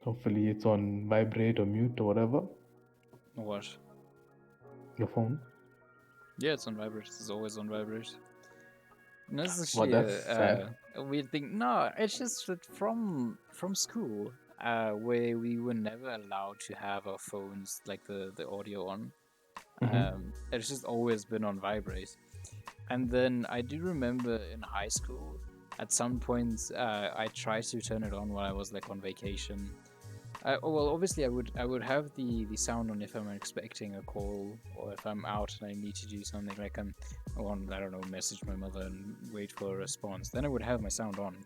Hopefully it's on vibrate or mute or whatever. What? Your phone. Yeah, it's on vibrate. It's always on vibrate. No, this is Well, actually that's sad. a weird thing. No, it's just that from school, where we were never allowed to have our phones like the audio on. It's just always been on vibrate. And then I do remember in high school, at some point, I tried to turn it on while I was like on vacation. Well, obviously, I would have the sound on if I'm expecting a call or if I'm out and I need to do something like I don't know, message my mother and wait for a response. Then I would have my sound on.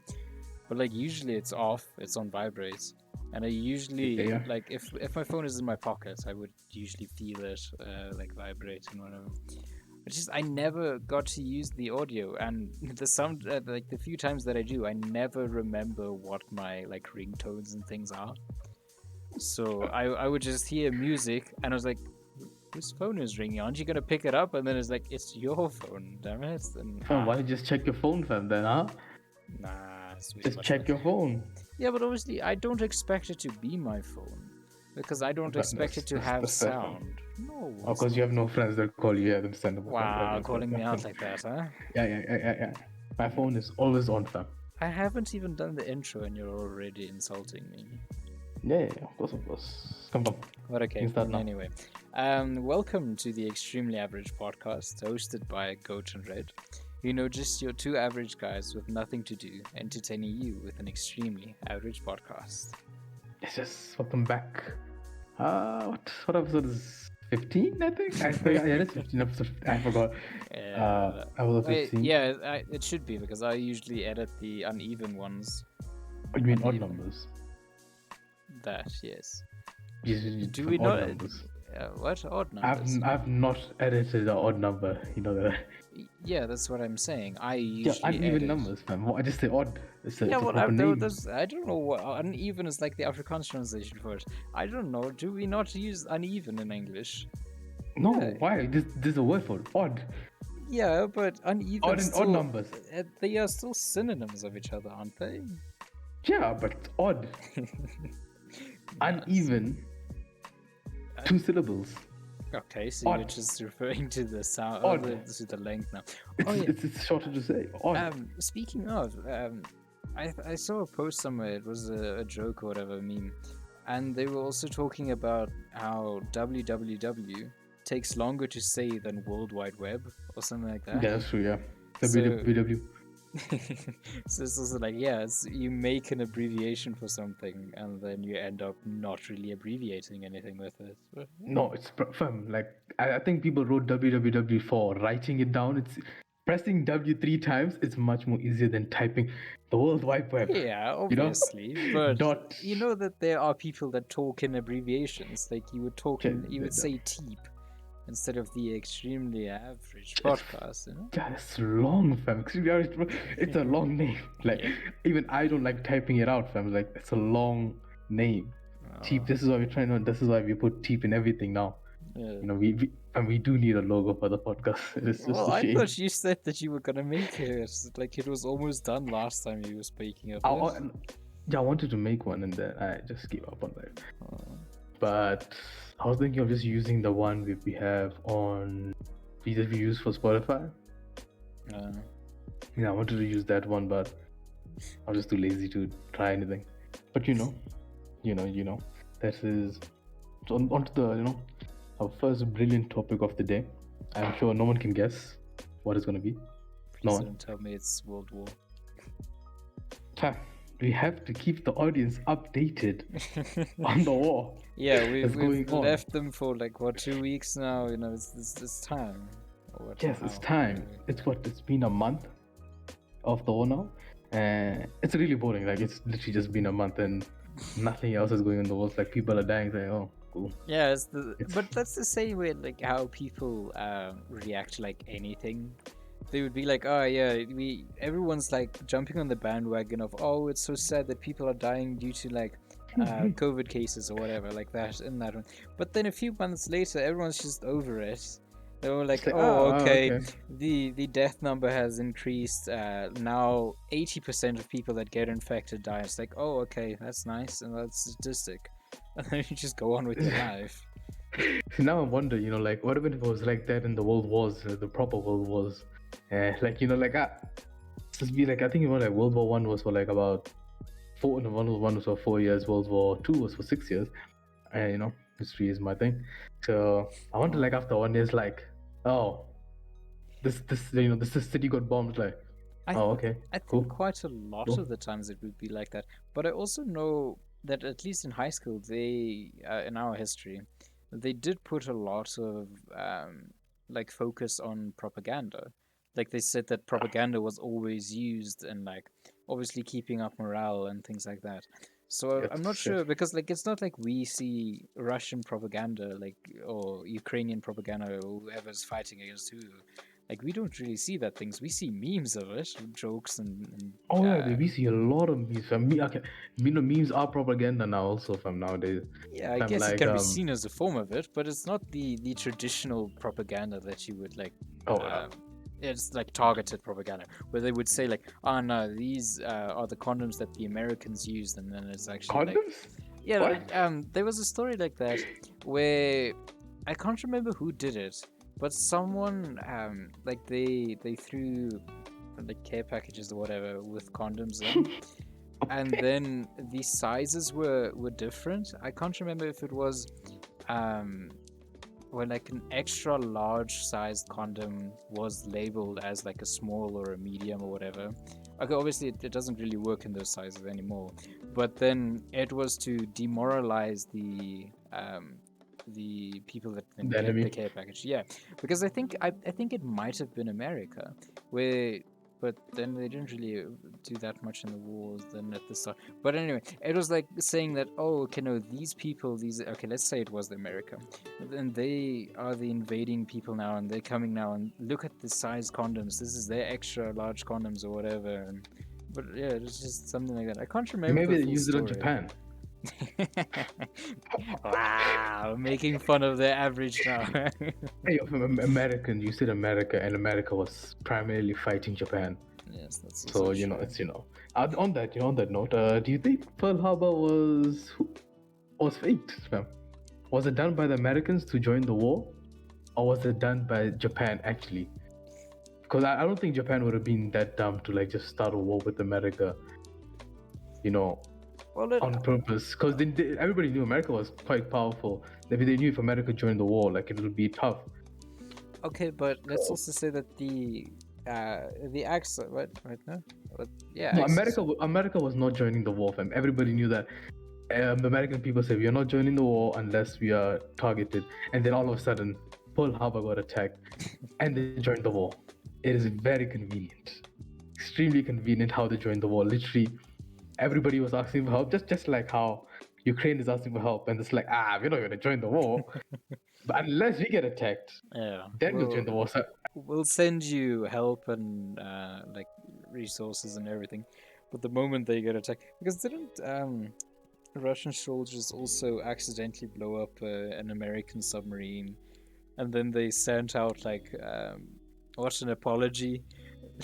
But like usually it's off. It's on vibrate, and I usually like if my phone is in my pocket, I would usually feel it like vibrate and whatever. But just I never got to use the audio, and the sound like the few times that I do, I never remember what my like ringtones and things are. So I would just hear music, and I was like, whose phone is ringing? Aren't you gonna pick it up? And then it's like, it's your phone, damn it. And, Fam, why don't you just check your phone, fam, then, huh? Nah, just check your phone. Yeah, but obviously I don't expect it to be my phone. Because I don't expect it to have sound. No. Oh, because you have no friends that call you. Yeah, understandable. Wow, calling me out like that, huh? Yeah. My phone is always on, fam. I haven't even done the intro and you're already insulting me. Yeah, of course. Come on. But okay, anyway. Welcome to the Extremely Average Podcast, hosted by Goat and Red. You know, just your two average guys with nothing to do, entertaining you with an extremely average podcast. Yes, welcome back. What episode is 15, I think? I forgot. Yeah, it's 15 episode. I forgot. I was 15. Yeah, it should be, because I usually edit the uneven ones. Oh, you mean odd numbers? That, yes. Do we not? Numbers. What? Odd numbers? I've not edited an odd number, you know that. Yeah, that's what I'm saying. I usually uneven numbers, man. I just say odd. I don't know what uneven is like the Afrikaans translation for it. I don't know. Do we not use uneven in English? No, why? There's a word for it. Odd. Yeah, but uneven. Odd numbers. They are still synonyms of each other, aren't they? Yeah, but odd. Uneven. 2 syllables. Okay, so you're just referring to the sound, to the length now. It's shorter to say. Odd. Speaking of, I saw a post somewhere. It was a joke or whatever meme, and they were also talking about how www takes longer to say than World Wide Web or something like that. Yeah, that's true. Yeah, www. So it's also like, you make an abbreviation for something and then you end up not really abbreviating anything with it. No, it's firm. Like I think people wrote www for writing it down. It's pressing W 3 times. It's much more easier than typing the World Wide Web. Yeah, obviously, but you know that there are people that talk in abbreviations. Like you would say TEAP instead of the Extremely Average Podcast, you know? That's long, fam. It's a long name. Like, even I don't like typing it out, fam. Like, it's a long name. TEAP, this is why this is why we put TEAP in everything now. Yeah. You know, we do need a logo for the podcast. It's just a shame. I thought you said that you were gonna make it. Like, it was almost done last time you were speaking of it. Yeah, I wanted to make one and then I just gave up on that. But I was thinking of just using the one we have on we use for Spotify. Yeah, I wanted to use that one, but I was just too lazy to try anything. But you know, that is onto the our first brilliant topic of the day. I'm sure no one can guess what it's gonna be. Please don't tell me it's World War. We have to keep the audience updated on the war. Yeah, we've left them for 2 weeks now. You know, it's time. Yes, it's time. It's been a month of the war now, and it's really boring. Like, it's literally just been a month and nothing else is going on in the world. Like, people are dying, saying, "Oh, cool." Yeah, but that's the same way how people react to anything. They would be like, oh yeah, everyone's jumping on the bandwagon of, oh, it's so sad that people are dying due to COVID cases or whatever like that in that one. But then a few months later, everyone's just over it. They were like, It's like, oh, okay, okay. the death number has increased. Now 80% of people that get infected die. It's like, oh, okay, that's nice, and that's a statistic. And then you just go on with your life. So now I wonder, like, what if it was like that in the world wars, the proper world wars? Like, just be like, I think like World War One was for like about four, no, World War One was for 4 years, World War Two was for 6 years. History is my thing. So I wonder, like, after 1 year, it's like, oh, this city got bombed. Like, oh, okay, I think cool. quite a lot of the times it would be like that. But I also know that at least in high school, they in our history, they did put a lot of like focus on propaganda. Like they said that propaganda was always used and like obviously keeping up morale and things like that. So I'm not Yes, sure because like it's not like we see Russian propaganda like or Ukrainian propaganda or whoever's fighting against who. Like we don't really see that things. We see memes of it, jokes and Oh yeah, we see a lot of memes. Okay, memes are propaganda now, also from nowadays. yeah, I I'm guess it like, can be seen as a form of it, but it's not the traditional propaganda that you would like. oh, It's like targeted propaganda where they would say like, "Oh no, these are the condoms that the Americans used," and then it's actually like, condoms? yeah, What? like there was a story like that where I can't remember who did it, but someone like they threw like care packages or whatever with condoms in. And then the sizes were different. I can't remember if it was um where like an extra large sized condom was labeled as like a small or a medium or whatever. Okay, obviously it doesn't really work in those sizes anymore. But then it was to demoralize the people that then The get the enemy. care package. Yeah, because I think it might have been America where but then they didn't really do that much in the wars then at the start. But anyway, it was like saying that, oh, okay, no, these people, okay, let's say it was the America, and they are the invading people now, and they're coming now, and look at the size condoms. This is their extra large condoms or whatever. But yeah, it's just something like that. I can't remember Maybe the they full used it on story. Japan. Wow, making fun of the average now. Hey, from American, you said America, and America was primarily fighting Japan. Yes, that's So also true. it's on that note, do you think Pearl Harbor was faked, fam? Was it done by the Americans to join the war, or was it done by Japan actually? Because I don't think Japan would have been that dumb to like just start a war with America, Well, on purpose. Because everybody knew America was quite powerful. Maybe they knew if America joined the war, like it would be tough. okay, but let's also say that the Axis, what right now? Yeah, No, Axis. America was not joining the war, fam. Everybody knew that. The American people said we are not joining the war unless we are targeted, and then all of a sudden, Pearl Harbor got attacked, and they joined the war. It is very convenient, extremely convenient how they joined the war. Literally, everybody was asking for help, just like how Ukraine is asking for help, and it's like, we're not going to join the war, but unless we get attacked, Yeah, then we'll join the war. So, we'll send you help and like resources and everything, but the moment they get attacked, because didn't Russian soldiers also accidentally blow up an American submarine, and then they sent out like what an apology,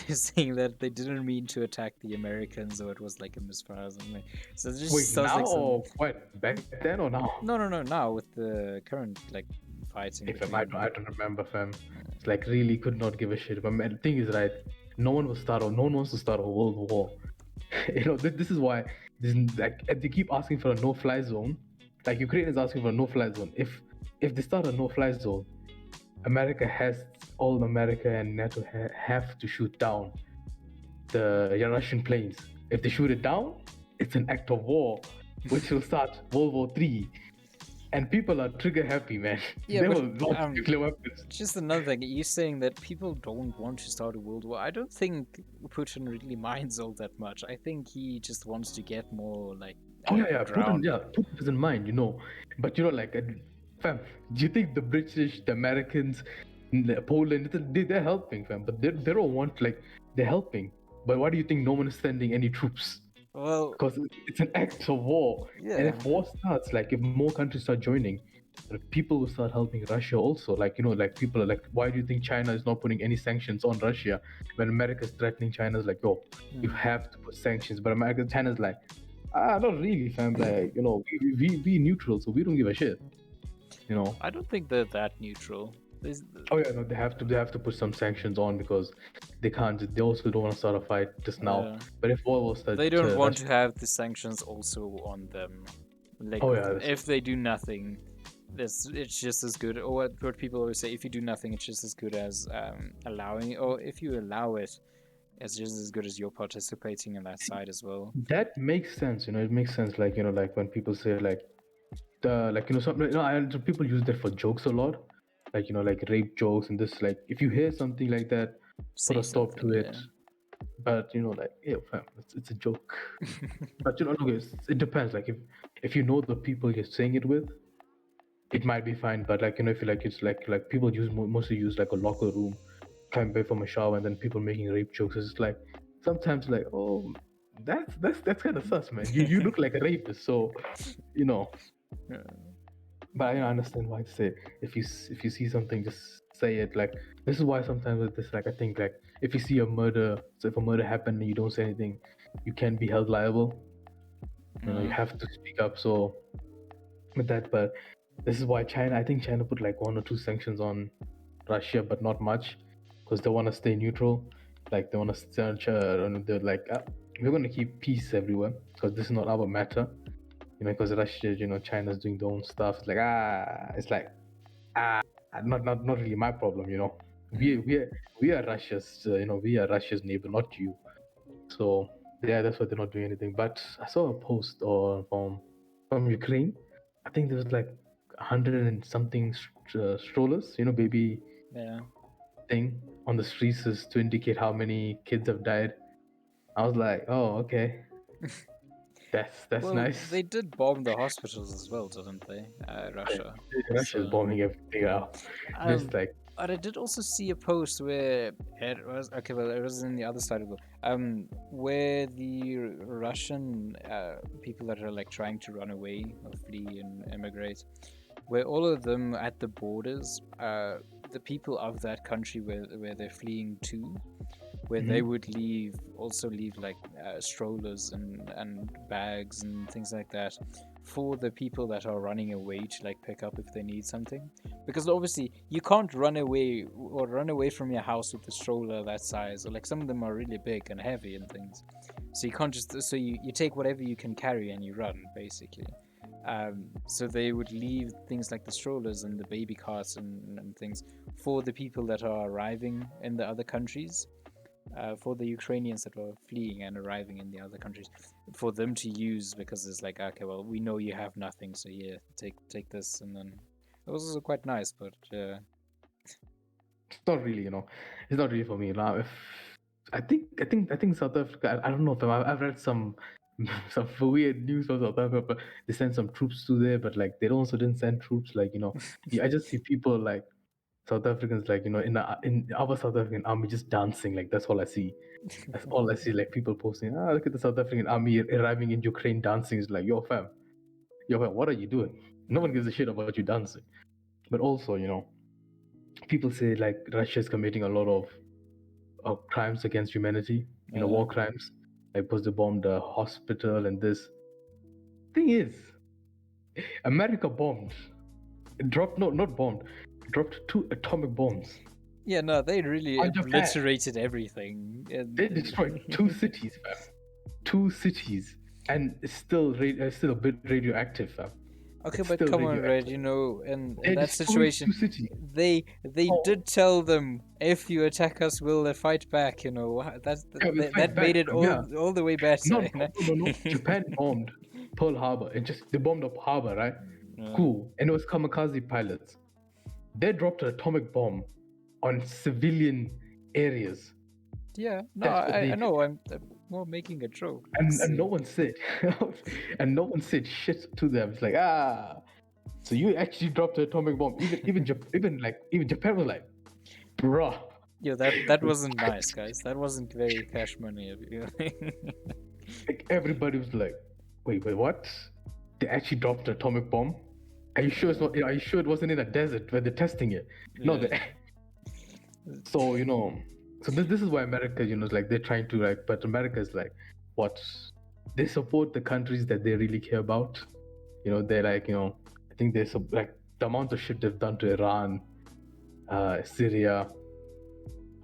saying that they didn't mean to attack the Americans, or it was like a misfire or something. So it just wait, sounds now like some. or what? Back then or now? No, now with the current like fighting If between. I don't remember, fam. It's like really could not give a shit. But the thing is, right? No one wants to start a world war. This is why like they keep asking for a no-fly zone. Like Ukraine is asking for a no-fly zone. If they start a no-fly zone, all America and NATO have to shoot down the Russian planes. If they shoot it down, it's an act of war, which will start World War III. And people are trigger happy, man. Yeah, They but, will launch nuclear weapons. just another thing, you're saying that people don't want to start a world war. I don't think Putin really minds all that much. I think he just wants to get more like Oh yeah. ground. Putin doesn't mind, But like, fam, do you think the British, the Americans, Poland, they're helping, fam? But they don't want they're helping. But why do you think no one is sending any troops? Well, Because it's an act of war. yeah. And if war starts, like if more countries start joining, But people will start helping Russia also. Like, like people are like, why do you think China is not putting any sanctions on Russia when America is threatening China's like, yo, you have to put sanctions. But China's like, not really, fam. Like, we neutral, so we don't give a shit. I don't think they're that neutral. Oh yeah, no, they have to put some sanctions on because they can't. They also don't want to start a fight just now. Yeah. But if war was that, They don't want to have the sanctions also on them. Like, if they do nothing, it's just as good. Or what people always say: if you do nothing, it's just as good as allowing. Or if you allow it, it's just as good as you're participating in that side as well. That makes sense. It makes sense. Like like when people say like some people use that for jokes a lot. Like like rape jokes and this. Like if you hear something like that, put a stop to it. But like, yeah, fam, it's a joke. But look, it depends. Like if you know the people you're saying it with, it might be fine. But like if you like, it's like people mostly use like a locker room, climb away from a shower, and then people making rape jokes. It's like sometimes like, oh, that's kind of sus, man. You look like a rapist, so Yeah. But I understand why to say if you see something, just say it. Like this is why sometimes with this, like I think like if you see a murder, so if a murder happened and you don't say anything, you can be held liable. You have to speak up. So with that, but this is why I think China put like 1 or 2 sanctions on Russia, but not much, because they want to stay neutral. Like they want to they're like we're going to keep peace everywhere because this is not our matter. Because Russia, China's doing their own stuff. It's like not really my problem. We are Russia's, we are Russia's neighbor, not you. So yeah, that's why they're not doing anything. But I saw a post from Ukraine. I think there was like 100 and something strollers, baby thing on the streets is to indicate how many kids have died. I was like, oh, okay. That's nice. They did bomb the hospitals as well, didn't they? Russia. Russia's bombing everything out. Just like. But I did also see a post where it was it was in the other side of the where the Russian people that are like trying to run away or flee and immigrate, where all of them at the borders, the people of that country where they're fleeing to, where they would leave like strollers and bags and things like that for the people that are running away to like pick up if they need something, because obviously you can't run away from your house with a stroller that size, or like some of them are really big and heavy and things, so you can't just you take whatever you can carry and you run basically. So they would leave things like the strollers and the baby carts and things for the people that are arriving in the other countries, for the Ukrainians that were fleeing and arriving in the other countries, for them to use, because it's like, okay, well, we know you have nothing, so yeah, take this. And then it was also quite nice, but it's not really, it's not really for me now. If I think South Africa, I don't know if I've read some weird news from South Africa. They sent some troops to there, but like they also didn't send troops. Like I just see people like South Africans, like in our South African army just dancing. Like that's all I see. That's all I see. Like people posting, look at the South African army arriving in Ukraine dancing. It's like, yo fam, what are you doing? No one gives a shit about you dancing. But also, people say like Russia is committing a lot of crimes against humanity. War crimes. Like because they bombed a hospital and this. Thing is, America bombed. Dropped 2 atomic bombs. Yeah, no, they really obliterated everything. They destroyed 2 cities, fam. 2 cities, and it's still a bit radioactive, fam. Okay, but come on, Red. In that situation, they did tell them, if you attack us, we'll fight back. That made it all the way better. No. Japan bombed Pearl Harbor. They bombed up harbor, right? Yeah. Cool. And it was kamikaze pilots. They dropped an atomic bomb on civilian areas. Yeah, no, I know. I'm more making a joke. And no one said, shit to them. It's like, so you actually dropped an atomic bomb. Even Japan was like, bruh. Yeah, that wasn't nice, guys. That wasn't very cash money of you. Like everybody was like, wait, what? They actually dropped an atomic bomb? Are you sure it's not? Are you sure it wasn't in a desert where they're testing it? No, Yeah. so so this is why America, is like they're trying to like, but America's like, what? They support the countries that they really care about. They're like, I think there's like the amount of shit they've done to Iran, Syria,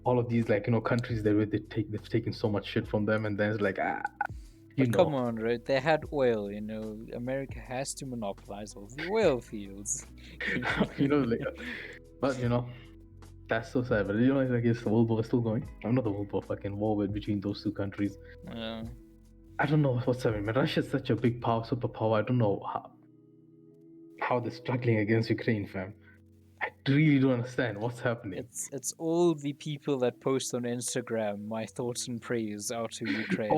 all of these like countries that they've taken so much shit from them, and then it's like But come on, right? They had oil, America has to monopolize all the oil fields. like, but that's so sad. But like it's the World War still going. I'm not the World War, fucking war between those two countries. Yeah. I don't know what's happening. Man, Russia's such a big superpower. I don't know how they're struggling against Ukraine, fam. I really don't understand what's happening. It's all the people that post on Instagram my thoughts and prayers out to Ukraine,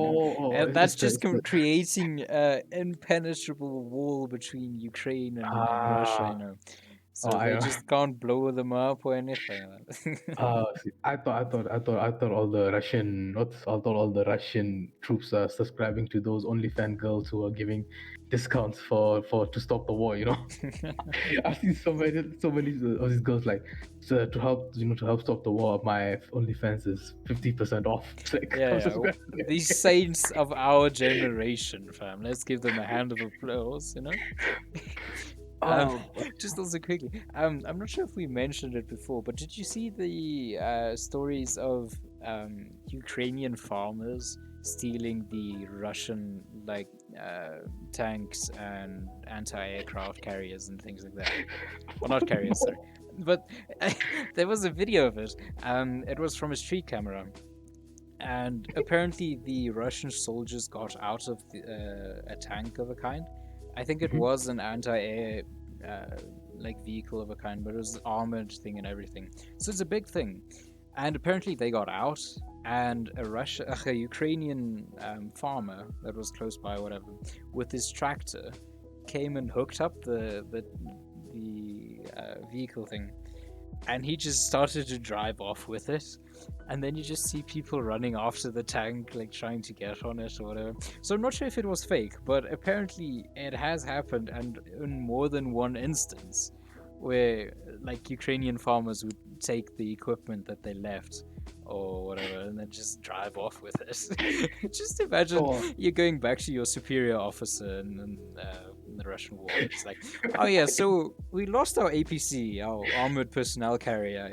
and that's just creating an impenetrable wall between Ukraine and Russia, So they just can't blow them up or anything. See, I thought all the Russian troops are subscribing to those OnlyFans girls who are giving discounts for to stop the war. I've seen so many of these girls like to help stop the war. My OnlyFans is 50% off. It's like, these saints of our generation, fam. Let's give them a hand of applause. Just also quickly, I'm not sure if we mentioned it before, but did you see the stories of Ukrainian farmers stealing the Russian tanks and anti-aircraft carriers and things like that? Well, not carriers, sorry. But there was a video of it. It was from a street camera, and apparently the Russian soldiers got out of a tank of a kind. I think it was an anti-air vehicle of a kind, but it was an armored thing and everything. So it's a big thing. And apparently they got out, and a Ukrainian farmer that was close by, whatever, with his tractor, came and hooked up the vehicle thing, and he just started to drive off with it. And then you just see people running after the tank, like trying to get on it or whatever. So I'm not sure if it was fake, but apparently it has happened, and in more than one instance, where Ukrainian farmers would take the equipment that they left or whatever and then just drive off with it. Just imagine you're going back to your superior officer in the Russian war. It's like, oh yeah, so we lost our APC, our armored personnel carrier,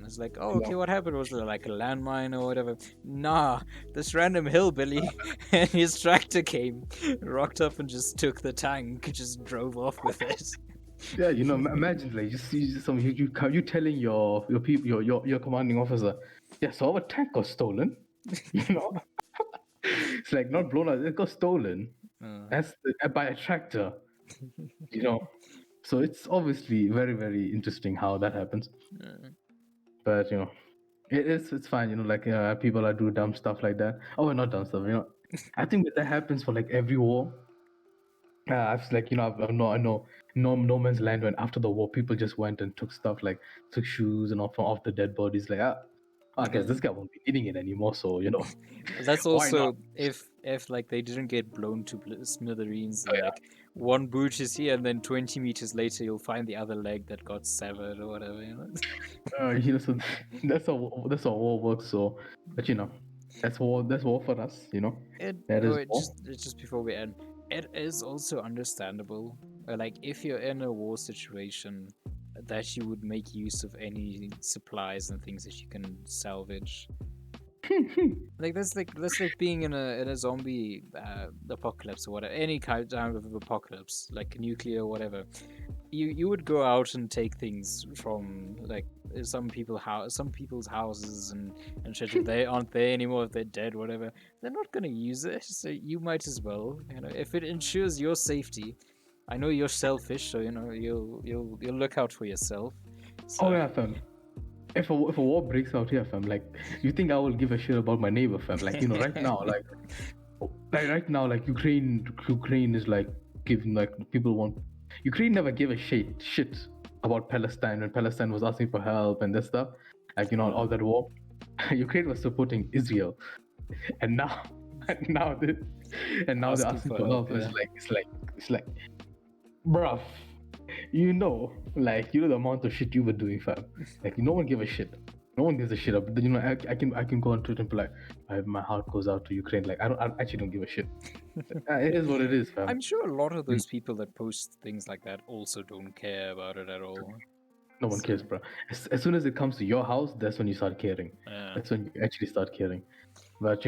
it's like, oh, okay, what happened? Was there like a landmine or whatever? Nah, this random hillbilly and his tractor came, rocked up and just took the tank, just drove off with it. Yeah, imagine you telling your people, your commanding officer, yeah, so our tank got stolen. It's like not blown out, it got stolen. That's by a tractor. So it's obviously very, very interesting how that happens. But it's fine. People do dumb stuff like that. Oh, not dumb stuff. I think that happens for every war. I know no man's land when after the war people just went and took stuff took shoes and off the dead bodies I guess this guy won't be needing it anymore, so that's also if they didn't get blown to smithereens and one boot is here and then 20 meters later you'll find the other leg that got severed or whatever, so that's how war works. So but that's war for us, just before we end, it is also understandable, if you're in a war situation, that you would make use of any supplies and things that you can salvage. That's like being in a zombie apocalypse or whatever, any kind of apocalypse, like nuclear or whatever. You would go out and take things from some people's houses and shit. If they aren't there anymore, if they're dead, whatever, they're not gonna use it. So you might as well, if it ensures your safety. I know you're selfish, so you'll look out for yourself. So. Oh yeah, fam. If a war breaks out here, fam, you think I will give a shit about my neighbor, fam? Right now, right now, Ukraine is giving people want. Ukraine never gave a shit about Palestine when Palestine was asking for help and that stuff, all that war. Ukraine was supporting Israel, and now they're asking for help. Yeah. It's like, bruv, the amount of shit you were doing, fam. Like, no one gave a shit. No one gives a shit. But then, I can go on Twitter and be like, my heart goes out to Ukraine. Like, I actually don't give a shit. It is what it is, fam. I'm sure a lot of those people that post things like that also don't care about it at all. No one cares, bro. As soon as it comes to your house, that's when you start caring. Yeah. That's when you actually start caring. But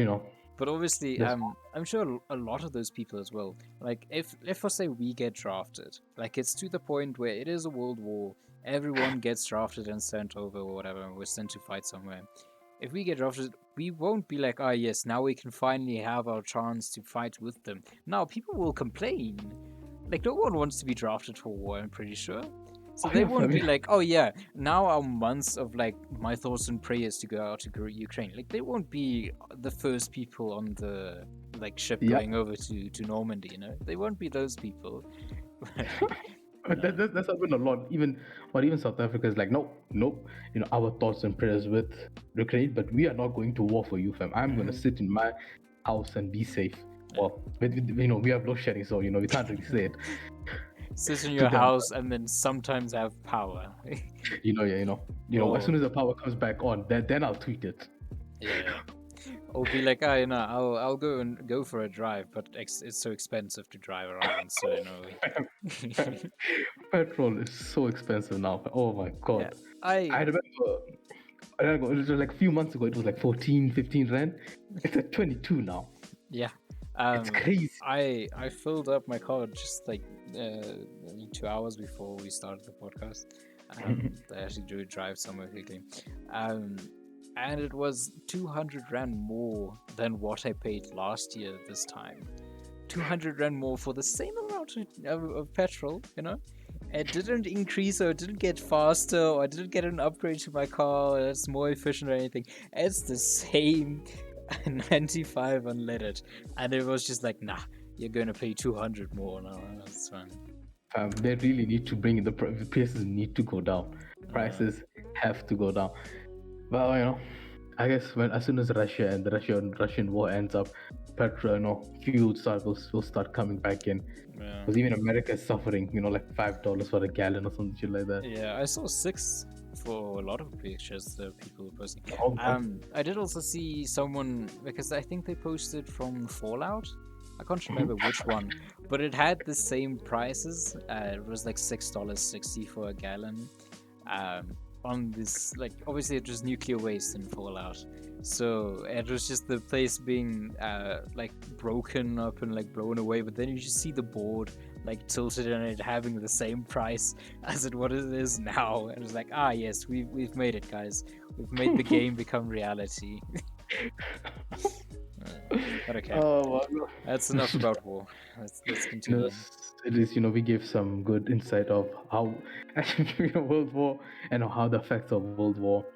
But obviously, That's- I'm sure a lot of those people as well. Like, if for say we get drafted, like it's to the point where it is a world war. Everyone gets drafted and sent over or whatever, and we're sent to fight somewhere. If we get drafted, we won't be like, ah, yes, now we can finally have our chance to fight with them. Now people will complain. Like, no one wants to be drafted for war, I'm pretty sure. So they won't be like, oh yeah, now our months of like my thoughts and prayers to go out to Ukraine. Like, they won't be the first people on the like ship going over to Normandy. They won't be those people. That's happened a lot. Even South Africa is like, nope. Our thoughts and prayers with Ukraine, but we are not going to war for you, fam. I'm gonna sit in my house and be safe. Well, we have load shedding, so we can't really say it. Sit in your house and then sometimes have power. As soon as the power comes back on, then I'll tweet it. Yeah. Or be like, I'll go for a drive, but it's so expensive to drive around, so Petrol is so expensive now. Oh my god. Yeah, I remember, it was like a few months ago, it was like 14, 15 rand. It's at 22 now. Yeah. It's crazy. I filled up my car just like 2 hours before we started the podcast. I actually do a drive somewhere quickly. And it was 200 rand more than what I paid last year this time. 200 rand more for the same amount of petrol, It didn't increase, or it didn't get faster, or I didn't get an upgrade to my car, it's more efficient or anything. It's the same 95 unleaded. And it was just like, nah, you're going to pay 200 more now. That's fine. They really need to bring the prices need to go down. Prices have to go down. Well, I guess as soon as Russia and the Russian war ends up, petrol, fuel will start coming back in. Because even America is suffering, like $5 for a gallon or some shit like that. Yeah, I saw $6 for a lot of pictures that people were posting. I did also see someone, because I think they posted from Fallout. I can't remember which one, but it had the same prices. It was like $6.60 for a gallon. On this, like, obviously it was nuclear waste in Fallout, so it was just the place being like broken up and like blown away, but then you just see the board like tilted and it having the same price as what it is now, and it's like, yes, we've made it, guys. We've made the game become reality. But okay, that's enough about war. Let's continue. At least we gave some good insight of how World War and how the effects of World War